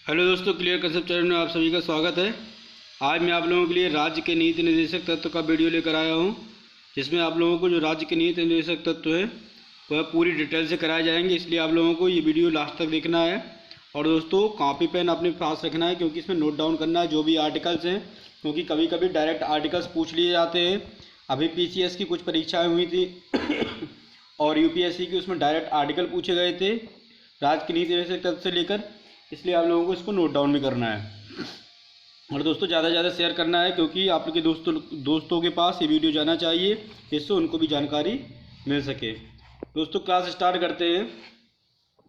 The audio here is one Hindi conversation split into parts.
हेलो दोस्तों, क्लियर कंसेप्ट चैनल में आप सभी का स्वागत है। आज मैं आप लोगों के लिए राज्य के नीति निर्देशक तत्व का वीडियो लेकर आया हूं, जिसमें आप लोगों को जो राज्य के नीति निर्देशक तत्व है वह पूरी डिटेल से कराए जाएंगे। इसलिए आप लोगों को ये वीडियो लास्ट तक देखना है। और दोस्तों, कॉपी पेन अपने पास रखना है, क्योंकि इसमें नोट डाउन करना है जो भी आर्टिकल्स हैं, क्योंकि कभी कभी डायरेक्ट आर्टिकल्स पूछ लिए जाते हैं। अभी PCS की कुछ परीक्षाएँ हुई थी और UPSC की, उसमें डायरेक्ट आर्टिकल पूछे गए थे राज्य के नीति निर्देशक तत्व से लेकर। इसलिए आप लोगों को इसको नोट डाउन भी करना है और दोस्तों ज़्यादा से ज़्यादा शेयर करना है, क्योंकि आप लोग के दोस्तों के पास ये वीडियो जाना चाहिए, जिससे उनको भी जानकारी मिल सके। दोस्तों, क्लास स्टार्ट करते हैं।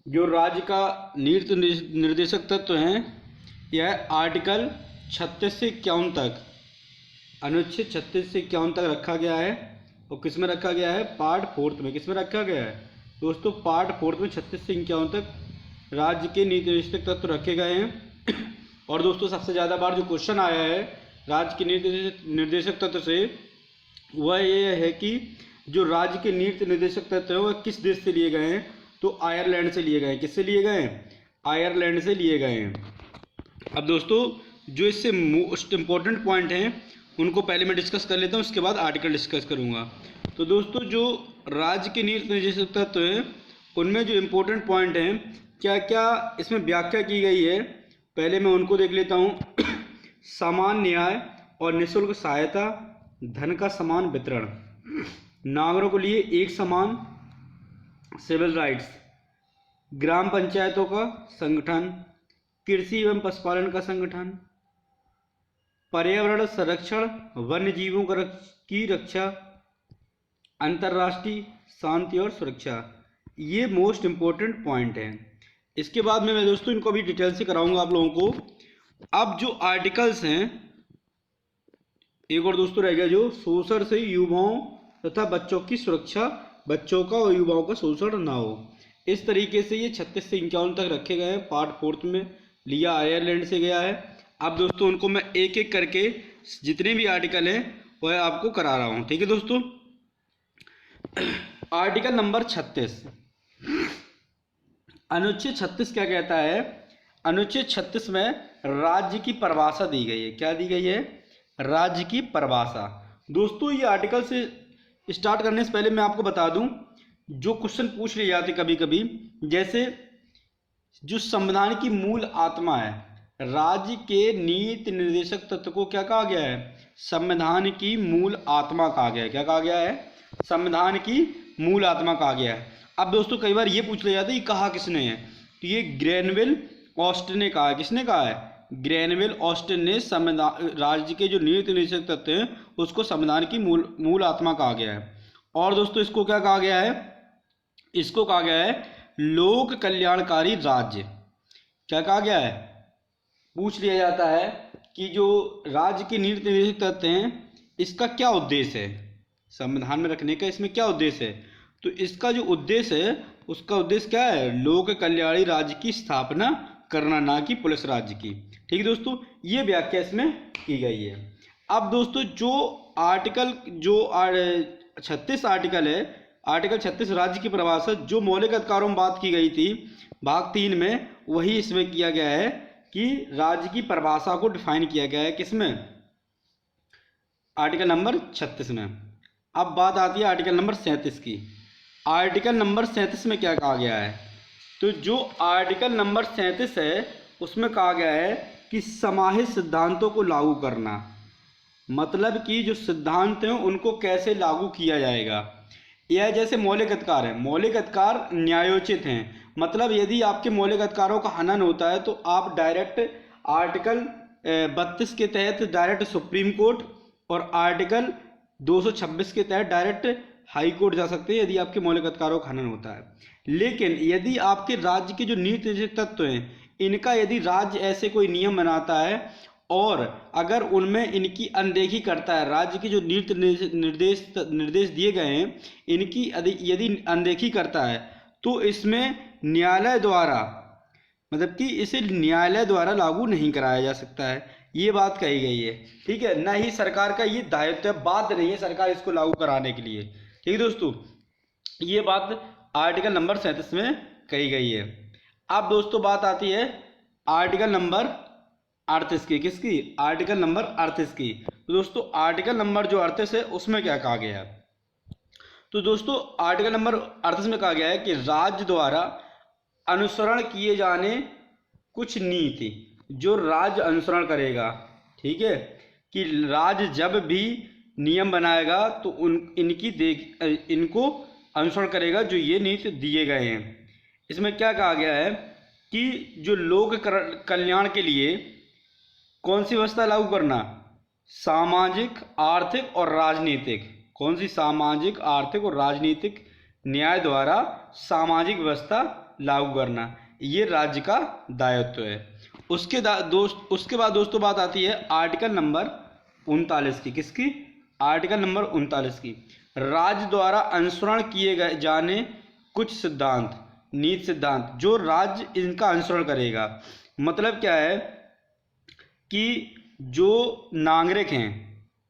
जो राज्य का नीति निर्देशक तत्व हैं, यह आर्टिकल 36 से 51 तक, अनुच्छेद 36 से 51 तक रखा गया है। और किस में रखा गया है? पार्ट 4 में। किस में रखा गया है दोस्तों? पार्ट 4 में 36 से 51 तक राज्य के नीति निर्देशक तत्व रखे गए हैं। और दोस्तों, सबसे ज़्यादा बार जो क्वेश्चन आया है राज्य के नीति निर्देशक तत्व से, वह ये है कि जो राज्य के नीति निर्देशक तत्व है वह किस देश से लिए गए हैं? तो आयरलैंड से लिए गए हैं। किससे लिए गए हैं? आयरलैंड से लिए गए हैं। अब दोस्तों, जो इससे मोस्ट इम्पोर्टेंट पॉइंट हैं उनको पहले मैं डिस्कस कर लेता हूँ, उसके बाद आर्टिकल डिस्कस करूँगा। तो दोस्तों, जो राज्य के नीति निर्देशक तत्व हैं उनमें जो इम्पोर्टेंट पॉइंट हैं, क्या क्या इसमें व्याख्या की गई है, पहले मैं उनको देख लेता हूँ। समान न्याय और निःशुल्क सहायता, धन का समान वितरण, नागरिकों के लिए एक समान सिविल राइट्स, ग्राम पंचायतों का संगठन, कृषि एवं पशुपालन का संगठन, पर्यावरण संरक्षण, वन्य जीवों की रक्षा, अंतर्राष्ट्रीय शांति और सुरक्षा। ये मोस्ट इम्पोर्टेंट पॉइंट हैं। इसके बाद में मैं दोस्तों इनको अभी डिटेल से कराऊंगा आप लोगों को। अब जो आर्टिकल्स हैं, एक और दोस्तों रह गया, जो शोषण से युवाओं तथा बच्चों की सुरक्षा, बच्चों का और युवाओं का शोषण ना हो। इस तरीके से ये 36 से 51 तक रखे गए हैं। पार्ट 4 में लिया आयरलैंड से गया है। अब दोस्तों, उनको मैं एक एक करके जितने भी आर्टिकल हैं वह आपको करा रहा हूँ। ठीक है दोस्तों। आर्टिकल नंबर 36, अनुच्छेद 36 क्या कहता है? अनुच्छेद 36 में राज्य की परिभाषा दी गई है। क्या दी गई है? राज्य की परिभाषा। दोस्तों, ये आर्टिकल से स्टार्ट करने से पहले मैं आपको बता दूं, जो क्वेश्चन पूछ लिए जाते कभी कभी, जैसे जो संविधान की मूल आत्मा है, राज्य के नीति निर्देशक तत्व को क्या कहा गया है? संविधान की मूल आत्मा कहा गया है। क्या कहा गया है? संविधान की मूल आत्मा कहा गया है। अब दोस्तों, कई बार ये पूछ लिया जाता है, ये कहा किसने है? तो ये ग्रेनवेल ऑस्टिन ने कहा है। किसने कहा है? ग्रेनवेल ऑस्टिन ने संविधान, राज्य के जो नीति निर्देशक तत्व हैं उसको संविधान की मूल आत्मा कहा गया है। और दोस्तों, इसको क्या कहा गया है? इसको कहा गया है लोक कल्याणकारी राज्य। क्या कहा गया है? पूछ लिया जाता है कि जो राज्य के नीति निर्देशक तत्व हैं इसका क्या उद्देश्य है, संविधान में रखने का इसमें क्या उद्देश्य है? तो इसका जो उद्देश्य है, उसका उद्देश्य क्या है? लोक कल्याणी राज्य की स्थापना करना, ना कि पुलिस राज्य की। ठीक है दोस्तों, ये व्याख्या इसमें की गई है। अब दोस्तों, जो आर्टिकल, जो 36 आर्टिकल है, आर्टिकल 36 राज्य की परिभाषा, जो मौलिक अधिकारों में बात की गई थी भाग 3 में, वही इसमें किया गया है कि राज्य की परिभाषा को डिफाइन किया गया है। किसमें? आर्टिकल नंबर 36 में। अब बात आती है आर्टिकल नंबर 37 की। आर्टिकल नंबर 37 में क्या कहा गया है? तो जो आर्टिकल नंबर 37 है उसमें कहा गया है कि समाहित सिद्धांतों को लागू करना, मतलब कि जो सिद्धांत हैं उनको कैसे लागू किया जाएगा। यह जैसे मौलिक अधिकार है, मौलिक अधिकार न्यायोचित हैं, मतलब यदि आपके मौलिक अधिकारों का हनन होता है तो आप डायरेक्ट आर्टिकल 32 के तहत डायरेक्ट सुप्रीम कोर्ट और आर्टिकल 226 के तहत डायरेक्ट हाई कोर्ट जा सकते हैं, यदि आपके मौलिक अधिकारों का हनन होता है। लेकिन यदि आपके राज्य के जो नीति निर्देशक तत्व हैं, इनका यदि राज्य ऐसे कोई नियम बनाता है और अगर उनमें इनकी अनदेखी करता है, राज्य के जो नीति निर्देश दिए गए हैं इनकी यदि अनदेखी करता है, तो इसमें न्यायालय द्वारा, मतलब कि इसे न्यायालय द्वारा लागू नहीं कराया जा सकता है। ये बात कही गई है। ठीक है, न ही सरकार का ये दायित्व है, बाध्य नहीं है सरकार इसको लागू कराने के लिए। ठीक है दोस्तों, ये बात आर्टिकल नंबर 37 में कही गई है। अब दोस्तों बात आती है आर्टिकल नंबर 38 की, किसकी? आर्टिकल नंबर 38 की। तो दोस्तों आर्टिकल नंबर जो 38 है उसमें क्या कहा गया है? तो दोस्तों आर्टिकल नंबर 38 में कहा गया है कि राज्य द्वारा अनुसरण किए जाने कुछ नीति जो राज्य अनुसरण करेगा, ठीक है, कि राज्य जब भी नियम बनाएगा तो इनको अनुसरण करेगा जो ये नीति दिए गए हैं। इसमें क्या कहा गया है कि जो लोक कल्याण के लिए कौन सी व्यवस्था लागू करना? सामाजिक, आर्थिक और राजनीतिक। कौन सी? सामाजिक, आर्थिक और राजनीतिक न्याय द्वारा सामाजिक व्यवस्था लागू करना, ये राज्य का दायित्व है। उसके बाद दोस्तों बात आती है आर्टिकल नंबर 39 की, किसकी? आर्टिकल नंबर 39 की। राज्य द्वारा अनुसरण किए गए जाने कुछ सिद्धांत, नीति सिद्धांत जो राज्य इनका अनुसरण करेगा। मतलब क्या है कि जो नागरिक हैं,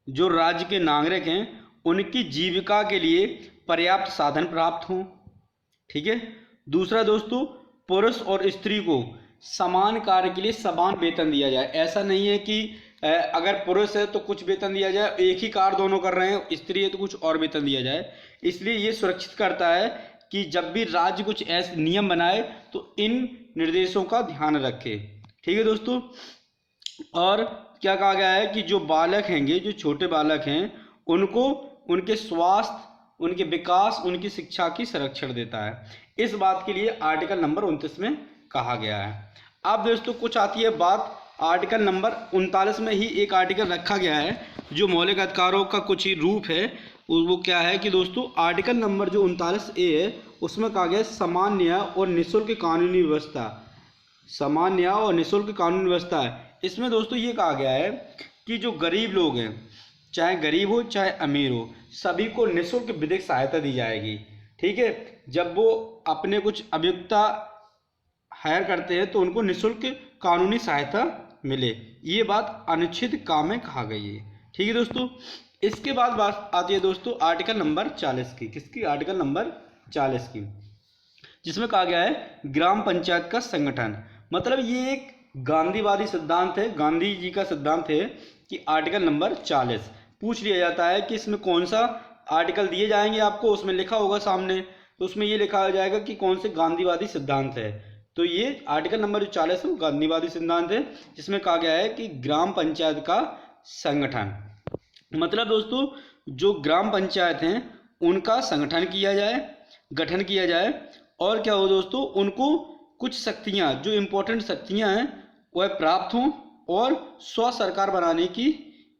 जो राज्य के नागरिक हैं, उनकी जीविका के लिए पर्याप्त साधन प्राप्त हों, ठीक है। दूसरा दोस्तों, पुरुष और स्त्री को समान कार्य के लिए समान वेतन दिया जाए। ऐसा नहीं है कि अगर पुरुष है तो कुछ वेतन दिया जाए, एक ही कार्य दोनों कर रहे हैं, स्त्री है तो कुछ और वेतन दिया जाए। इसलिए ये सुरक्षित करता है कि जब भी राज्य कुछ ऐसे नियम बनाए तो इन निर्देशों का ध्यान रखे, ठीक है दोस्तों। और क्या कहा गया है कि जो बालक हैंगे, जो छोटे बालक हैं, उनको उनके स्वास्थ्य, उनके विकास, उनकी शिक्षा की संरक्षण देता है। इस बात के लिए आर्टिकल नंबर 29 में कहा गया है। अब दोस्तों कुछ आती है बात आर्टिकल नंबर 39 में ही एक आर्टिकल रखा गया है जो मौलिक अधिकारों का कुछ ही रूप है। वो क्या है कि दोस्तों आर्टिकल नंबर जो 39A है उसमें कहा गया है समान न्याय और निःशुल्क कानूनी व्यवस्था। समान न्याय और निःशुल्क कानूनी व्यवस्था है। इसमें दोस्तों ये कहा गया है कि जो गरीब लोग हैं, चाहे गरीब हो चाहे अमीर हो, सभी को निःशुल्क विधिक सहायता दी जाएगी, ठीक है। जब वो अपने कुछ अभियुक्ता हायर करते हैं तो उनको निःशुल्क कानूनी सहायता मिले। ये बात अनुच्छेद का में कहा गई है, ठीक है दोस्तों। इसके बाद बात आती है दोस्तों आर्टिकल नंबर 40 की, किसकी? आर्टिकल नंबर 40 की, जिसमें कहा गया है ग्राम पंचायत का संगठन। मतलब ये एक गांधीवादी सिद्धांत है, गांधी जी का सिद्धांत है कि आर्टिकल नंबर 40 पूछ लिया जाता है कि इसमें कौन सा आर्टिकल दिए जाएंगे आपको, उसमें लिखा होगा सामने, तो उसमें ये लिखा जाएगा कि कौन से गांधीवादी सिद्धांत है। तो ये आर्टिकल नंबर 40 है गांधीवादी सिद्धांत है, जिसमें कहा गया है कि ग्राम पंचायत का संगठन। मतलब दोस्तों जो ग्राम पंचायत हैं उनका संगठन किया जाए, गठन किया जाए, और क्या हो दोस्तों, उनको कुछ शक्तियाँ, जो इम्पोर्टेंट शक्तियाँ हैं वह प्राप्त हों, और स्व सरकार बनाने की,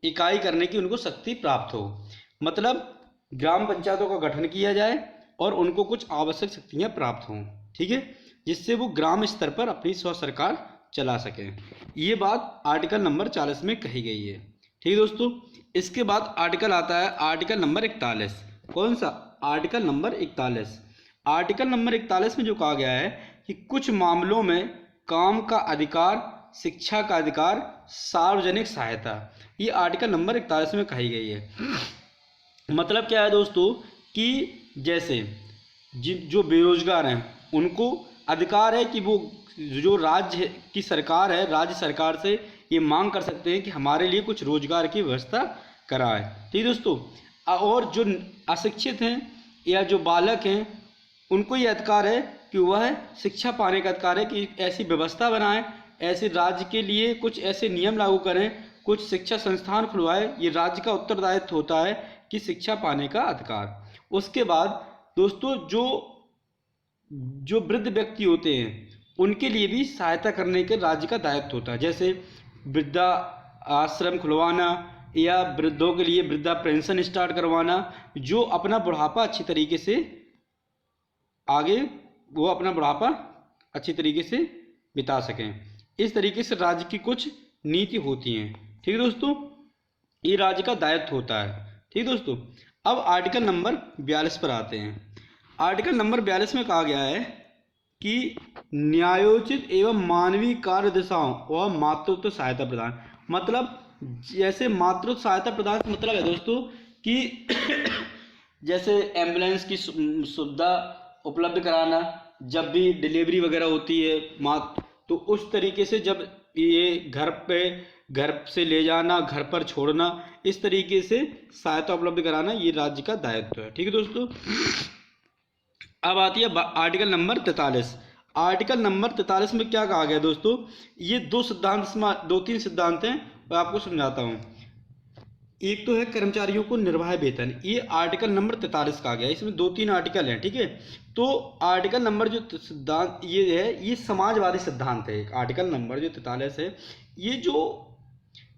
इकाई करने की उनको शक्ति प्राप्त हो। मतलब ग्राम पंचायतों का गठन किया जाए और उनको कुछ आवश्यक शक्तियाँ प्राप्त हों, ठीक है, जिससे वो ग्राम स्तर पर अपनी स्व सरकार चला सकें। ये बात आर्टिकल नंबर 40 में कही गई है, ठीक है दोस्तों। इसके बाद आर्टिकल आता है आर्टिकल नंबर 41। कौन सा? Article number 41। आर्टिकल नंबर 41 में जो कहा गया है कि कुछ मामलों में काम का अधिकार, शिक्षा का अधिकार, सार्वजनिक सहायता, ये आर्टिकल नंबर 41 में कही गई है। मतलब क्या है दोस्तों कि जैसे जो बेरोजगार हैं उनको अधिकार है कि वो जो राज्य की सरकार है, राज्य सरकार से ये मांग कर सकते हैं कि हमारे लिए कुछ रोजगार की व्यवस्था कराए, ठीक है दोस्तों। और जो अशिक्षित हैं या जो बालक हैं उनको ये अधिकार है कि वह शिक्षा पाने का अधिकार है कि ऐसी व्यवस्था बनाएं, ऐसे राज्य के लिए कुछ ऐसे नियम लागू करें, कुछ शिक्षा संस्थान खुलवाए। ये राज्य का उत्तरदायित्व होता है कि शिक्षा पाने का अधिकार। उसके बाद दोस्तों जो वृद्ध व्यक्ति होते हैं उनके लिए भी सहायता करने के राज्य का दायित्व होता है, जैसे वृद्धा आश्रम खुलवाना या वृद्धों के लिए वृद्धा पेंशन स्टार्ट करवाना, जो अपना बुढ़ापा अच्छी तरीके से अच्छी तरीके से बिता सकें। इस तरीके से राज्य की कुछ नीति होती हैं, ठीक है दोस्तों। ये राज्य का दायित्व होता है, ठीक है दोस्तों। अब आर्टिकल नंबर 42 पर आते हैं। आर्टिकल नंबर 42 में कहा गया है कि न्यायोचित एवं मानवीय कार्य दिशाओं और मातृत्व सहायता प्रदान। मतलब जैसे मातृत्व सहायता प्रदान का मतलब है दोस्तों कि जैसे एम्बुलेंस की सुविधा उपलब्ध कराना, जब भी डिलीवरी वगैरह होती है तो उस तरीके से जब ये घर से ले जाना, घर पर छोड़ना, इस तरीके से सहायता उपलब्ध कराना ये राज्य का दायित्व है। ठीक है दोस्तों। अब आती है आर्टिकल नंबर 43। आर्टिकल नंबर 43 में क्या कहा गया दोस्तों, ये दो तीन सिद्धांत हैं, मैं आपको समझाता हूँ। एक तो है कर्मचारियों को निर्वाह वेतन, ये आर्टिकल नंबर 43 का आ गया। इसमें 2-3 आर्टिकल हैं। ठीक है, तो आर्टिकल नंबर जो सिद्धांत ये है, ये समाजवादी सिद्धांत है। आर्टिकल नंबर जो 43 है, ये जो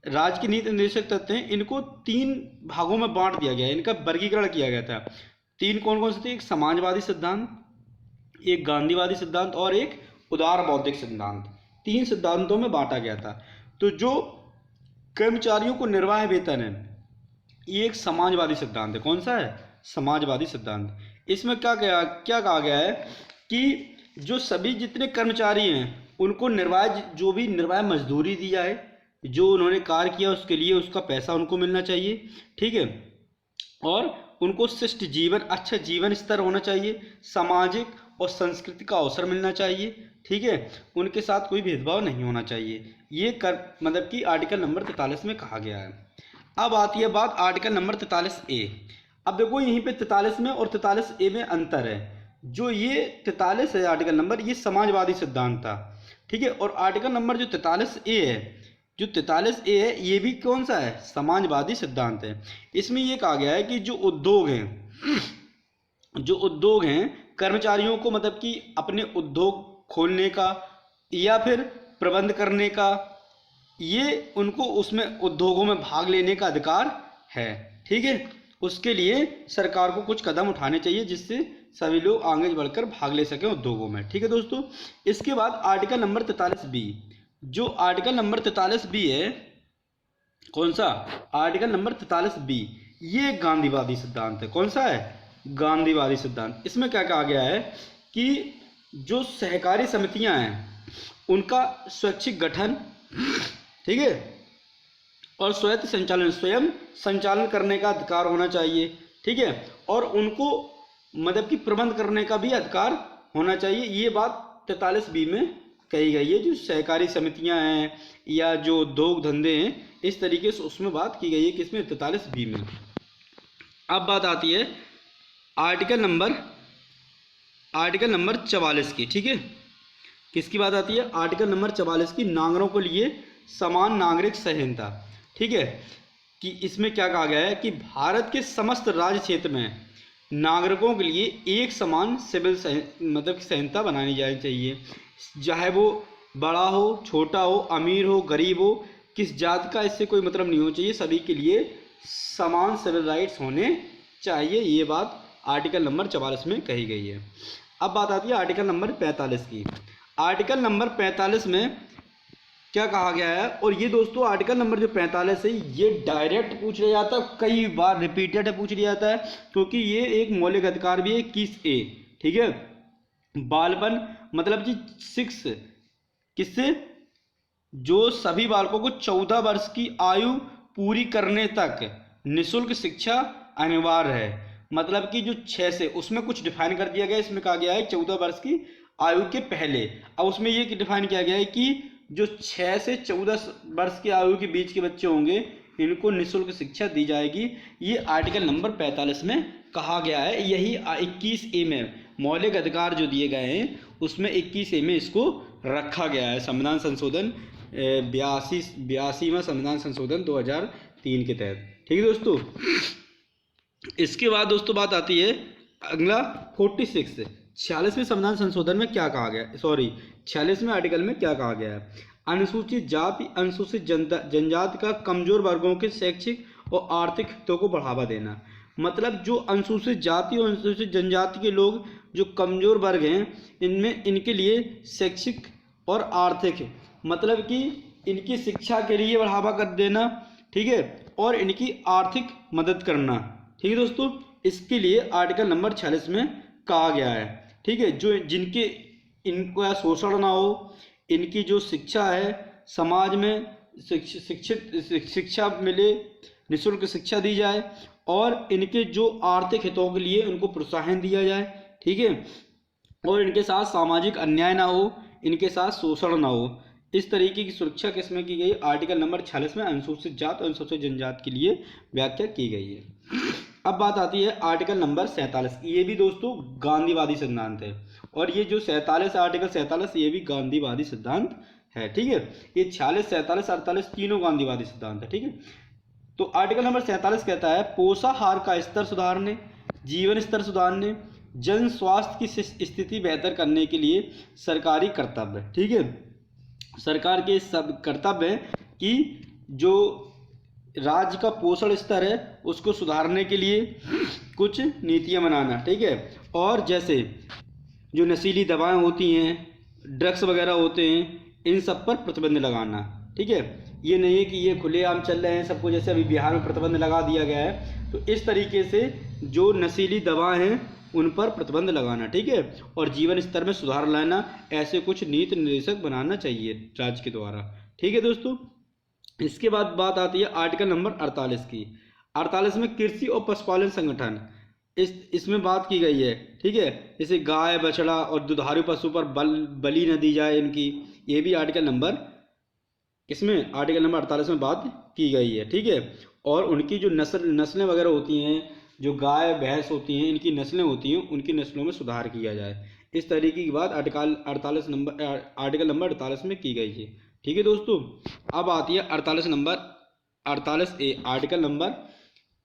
राज्य के नीति निर्देशक तत्व हैं, इनको 3 भागों में बांट दिया गया है, इनका वर्गीकरण किया गया था। 3 कौन कौन से थे, एक समाजवादी सिद्धांत, एक गांधीवादी सिद्धांत और एक उदार बौद्धिक सिद्धांत। 3 सिद्धांतों में बांटा गया था। तो जो कर्मचारियों को निर्वाह वेतन है, ये एक समाजवादी सिद्धांत है। कौन सा है, समाजवादी सिद्धांत। इसमें क्या कहा गया है कि जो सभी जितने कर्मचारी हैं उनको जो भी निर्वाह मजदूरी दी जाए, जो उन्होंने कार्य किया उसके लिए उसका पैसा उनको मिलना चाहिए। ठीक है, और उनको शिष्ट जीवन, अच्छा जीवन स्तर होना चाहिए, सामाजिक और सांस्कृतिक अवसर मिलना चाहिए। ठीक है, उनके साथ कोई भेदभाव नहीं होना चाहिए। ये मतलब कि आर्टिकल नंबर 43 में कहा गया है। अब आती है बात आर्टिकल नंबर 43A। अब देखो यहीं पे 43 में और 43A में अंतर है। जो ये 43 है आर्टिकल नंबर, ये समाजवादी सिद्धांत था। ठीक है, और आर्टिकल नंबर जो 43A है, जो 43A है, ये भी कौन सा है, समाजवादी सिद्धांत है। इसमें ये कहा गया है कि जो उद्योग हैं कर्मचारियों को मतलब कि अपने उद्योग खोलने का या फिर प्रबंध करने का, ये उनको उसमें उद्योगों में भाग लेने का अधिकार है। ठीक है, उसके लिए सरकार को कुछ कदम उठाने चाहिए जिससे सभी लोग आगे बढ़कर भाग ले सकें उद्योगों में। ठीक है दोस्तों। इसके बाद आर्टिकल नंबर 43B। जो आर्टिकल नंबर 43B है, कौन सा, आर्टिकल नंबर 43B, ये गांधीवादी सिद्धांत है। कौन सा है, गांधीवादी सिद्धांत। इसमें क्या कहा गया है कि जो सहकारी समितियां हैं उनका स्वैच्छिक गठन, ठीक है, और स्वयं संचालन करने का अधिकार होना चाहिए। ठीक है, और उनको मतलब कि प्रबंध करने का भी अधिकार होना चाहिए। ये बात 43B में कही गई है। जो सहकारी समितियां हैं या जो उद्योग धंधे हैं, इस तरीके से उसमें बात की गई है, किसमें, 43B में। अब बात आती है आर्टिकल नंबर 44 की। ठीक है, किसकी बात आती है, आर्टिकल नंबर 44 की, नागरिकों के लिए समान नागरिक संहिता। ठीक है, कि इसमें क्या कहा गया है कि भारत के समस्त राज्य क्षेत्र में नागरिकों के लिए एक समान सिविल मतलब संहिता बनानी जानी चाहिए। चाहे वो बड़ा हो, छोटा हो, अमीर हो, गरीब हो, किस जात का, इससे कोई मतलब नहीं होना चाहिए। सभी के लिए समान सिविल राइट्स होने चाहिए। ये बात आर्टिकल नंबर 44 में कही गई है। अब बात आती है आर्टिकल नंबर 45 की। आर्टिकल नंबर 45 में क्या कहा गया है, और ये दोस्तों आर्टिकल नंबर जो 45 है, ये डायरेक्ट पूछ लिया जाता है, कई बार रिपीटेड पूछ लिया जाता है, क्योंकि ये एक मौलिक अधिकार भी है। 21A। ठीक है, बालपन मतलब कि 6, किससे, जो सभी बालकों को 14 वर्ष की आयु पूरी करने तक निःशुल्क शिक्षा अनिवार्य है। मतलब कि जो 6 से, उसमें कुछ डिफाइन कर दिया गया। इसमें कहा गया है 14 वर्ष की आयु के पहले। अब उसमें ये डिफाइन किया गया है कि जो 6 से 14 वर्ष की आयु के बीच के बच्चे होंगे, इनको निःशुल्क शिक्षा दी जाएगी। ये आर्टिकल नंबर 45 में कहा गया है। यही 21A में मौलिक अधिकार जो दिए गए हैं, उसमें 21A में इसको रखा गया है। संविधान संशोधन 82वां संविधान संशोधन 2003 के तहत। ठीक है दोस्तों। इसके बाद दोस्तों बात आती है अगला 46 46वें संविधान संशोधन में क्या कहा गया, 46वें आर्टिकल में क्या कहा गया है। अनुसूचित जाति, अनुसूचित जनजाति का कमजोर वर्गों के शैक्षिक और आर्थिक हितों को बढ़ावा देना। मतलब जो अनुसूचित जाति और अनुसूचित जनजाति के लोग, जो कमजोर वर्ग हैं, इनमें इनके लिए शैक्षिक और आर्थिक, मतलब कि इनकी शिक्षा के लिए बढ़ावा कर देना। ठीक है, और इनकी आर्थिक मदद करना। ठीक है दोस्तों, इसके लिए आर्टिकल नंबर 46 में कहा गया है। ठीक है, जो जिनके इनको शोषण ना हो, इनकी जो शिक्षा है, समाज में शिक्षा मिले, निःशुल्क शिक्षा दी जाए, और इनके जो आर्थिक हितों के लिए उनको प्रोत्साहन दिया जाए। ठीक है, और इनके साथ सामाजिक अन्याय ना हो, इनके साथ शोषण ना हो, इस तरीके की सुरक्षा किसमें की गई? आर्टिकल नंबर 46 में अनुसूचित जात और अनुसूचित जनजाति के लिए व्याख्या की गई है। अब बात आती है आर्टिकल नंबर 47। ये भी दोस्तों गांधीवादी सिद्धांत है, और ये जो 47 आर्टिकल 47 ये भी गांधीवादी सिद्धांत है। ठीक है, ये 46, 47, 48 तीनों गांधीवादी सिद्धांत है। ठीक है, तो आर्टिकल नंबर 47 कहता है पोषाहार का स्तर सुधारने, जीवन स्तर सुधारने, जन स्वास्थ्य की स्थिति बेहतर करने के लिए सरकारी कर्तव्य। ठीक है, सरकार के सब कर्तव्य है कि जो राज्य का पोषण स्तर है उसको सुधारने के लिए कुछ नीतियां बनाना। ठीक है, और जैसे जो नशीली दवाएं होती हैं, ड्रग्स वगैरह होते हैं, इन सब पर प्रतिबंध लगाना। ठीक है, ये नहीं है कि ये खुलेआम चल रहे हैं सबको, जैसे अभी बिहार में प्रतिबंध लगा दिया गया है, तो इस तरीके से जो नशीली दवाएं हैं उन पर प्रतिबंध लगाना। ठीक है, और जीवन स्तर में सुधार लाना, ऐसे कुछ नीति निर्देशक बनाना चाहिए राज्य के द्वारा। ठीक है दोस्तों, इसके बाद बात आती है आर्टिकल नंबर 48 की। 48 में कृषि और पशुपालन संगठन, इसमें बात की गई है। ठीक है, जैसे गाय, बछड़ा और दुधारू पशु पर बलि न दी जाए इनकी, ये भी आर्टिकल नंबर इसमें आर्टिकल नंबर 48 में बात की गई है। ठीक है, और उनकी जो नस्लें वगैरह होती हैं, जो गाय भैंस होती हैं, इनकी नस्लें होती हैं, उनकी नस्लों में सुधार किया जाए, इस तरीके की बात आर्टिकल नंबर 48 में की गई है। ठीक है दोस्तों, अब आती है 48 number 48A, article number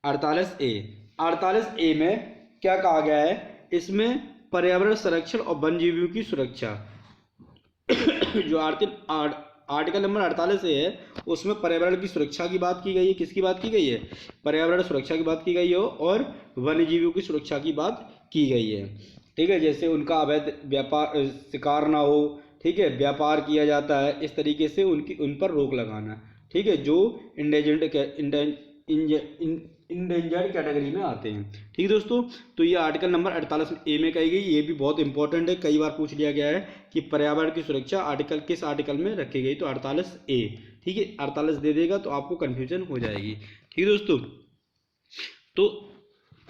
48A। 48A में क्या कहा गया है? इसमें पर्यावरण संरक्षण और वन जीवियों की सुरक्षा जो आर्टिकल नंबर 48 है उसमें पर्यावरण की सुरक्षा की बात की गई है। किसकी बात की गई है? पर्यावरण सुरक्षा की बात की गई है और वन्य जीवियों की सुरक्षा की बात की गई है। ठीक है, जैसे उनका अवैध व्यापार शिकार ना हो, ठीक है, व्यापार किया जाता है, इस तरीके से उन पर रोक लगाना। ठीक है, जो इंडेंजर्ड कैटेगरी में आते हैं। ठीक है दोस्तों, तो ये आर्टिकल नंबर 48A में कही गई, ये भी बहुत इंपॉर्टेंट है, कई बार पूछ लिया गया है कि पर्यावरण की सुरक्षा आर्टिकल किस आर्टिकल में रखी गई, तो 48A। ठीक है, 48 दे देगा तो आपको कन्फ्यूजन हो जाएगी। ठीक है दोस्तों, तो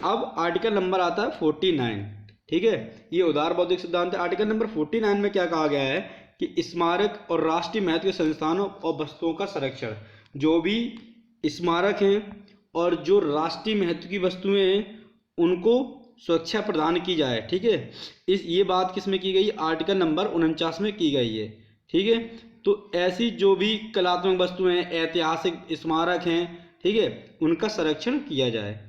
अब आर्टिकल नंबर आता है 49। ठीक है, ये उदार बौद्धिक सिद्धांत है। आर्टिकल नंबर 49 में क्या कहा गया है कि स्मारक और राष्ट्रीय महत्व के संस्थानों और वस्तुओं का संरक्षण, जो भी स्मारक हैं और जो राष्ट्रीय महत्व की वस्तुएं हैं उनको सुरक्षा प्रदान की जाए। ठीक है, ये बात किस में की गई? आर्टिकल नंबर 49 में की गई है। ठीक है, तो ऐसी जो भी कलात्मक वस्तुएं हैं, ऐतिहासिक स्मारक हैं, ठीक है, उनका संरक्षण किया जाए।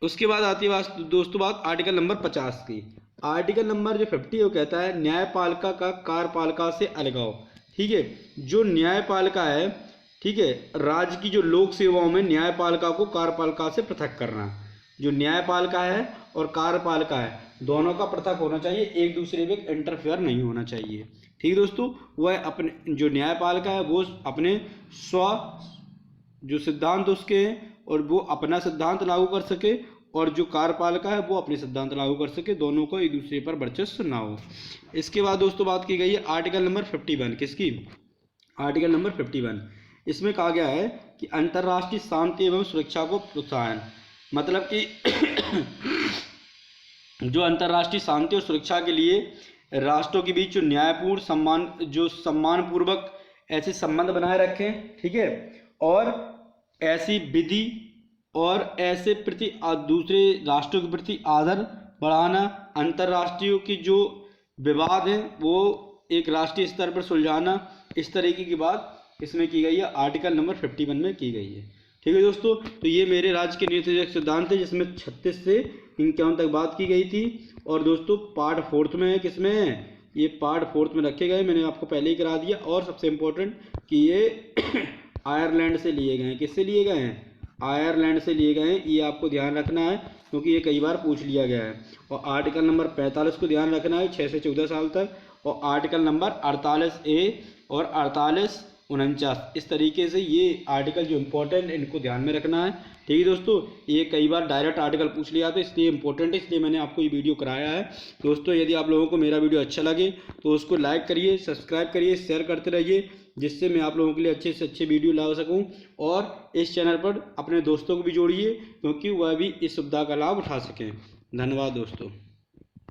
उसके बाद आती है दोस्तों बात आर्टिकल नंबर 50 की। आर्टिकल नंबर जो 50 है वो कहता है न्यायपालिका का कार्यपालिका से अलगाव। ठीक है, जो न्यायपालिका है, ठीक है, राज्य की जो लोक सेवाओं में न्यायपालिका को कार्यपालिका से पृथक करना। जो न्यायपालिका है और कार्यपालिका है दोनों का पृथक होना चाहिए, एक दूसरे में इंटरफेयर नहीं होना चाहिए। ठीक है दोस्तों, वह अपने जो न्यायपालिका है वो अपने जो सिद्धांत उसके हैं और वो अपना सिद्धांत लागू कर सके, और जो कार्यपालिका है वो अपने सिद्धांत लागू कर सके, दोनों को एक दूसरे पर वर्चस्व ना हो। इसके बाद दोस्तों बात की गई है आर्टिकल नंबर 51 किसकी? Article number 51। इसमें कहा गया है कि अंतर्राष्ट्रीय शांति एवं सुरक्षा को प्रोत्साहन, मतलब कि जो अंतर्राष्ट्रीय शांति और सुरक्षा के लिए राष्ट्रों के बीच जो न्यायपूर्ण सम्मानपूर्वक ऐसे संबंध बनाए रखें। ठीक है, और ऐसी विधि और ऐसे प्रति दूसरे राष्ट्रों के प्रति आदर बढ़ाना, अंतर्राष्ट्रीय की जो विवाद हैं वो एक राष्ट्रीय स्तर पर सुलझाना, इस तरीके की बात इसमें की गई है, आर्टिकल नंबर 51 में की गई है। ठीक है दोस्तों, तो ये मेरे राज्य के नीति निर्देशक सिद्धांत है जिसमें 36 से 51 तक बात की गई थी। और दोस्तों पार्ट 4 में है, किसमें है? ये पार्ट 4 में रखे गए, मैंने आपको पहले ही करा दिया। और सबसे इम्पोर्टेंट कि ये आयरलैंड से लिए गए हैं। किससे लिए गए हैं? आयरलैंड से लिए गए हैं, ये आपको ध्यान रखना है क्योंकि ये कई बार पूछ लिया गया है। और आर्टिकल नंबर 45 को ध्यान रखना है, 6 से 14 साल तक। और आर्टिकल नंबर 48A और 48-49, इस तरीके से ये आर्टिकल जो इम्पोर्टेंट इनको ध्यान में रखना है। ठीक है दोस्तों, ये कई बार डायरेक्ट आर्टिकल पूछ लिया था, इसलिए इम्पोर्टेंट है, इसलिए मैंने आपको ये वीडियो कराया है। दोस्तों यदि आप लोगों को मेरा वीडियो अच्छा लगे तो उसको लाइक करिए, सब्सक्राइब करिए, शेयर करते रहिए, जिससे मैं आप लोगों के लिए अच्छे से अच्छे वीडियो ला सकूं। और इस चैनल पर अपने दोस्तों को भी जोड़िए क्योंकि वह भी इस सुविधा का लाभ उठा सकें। धन्यवाद दोस्तों।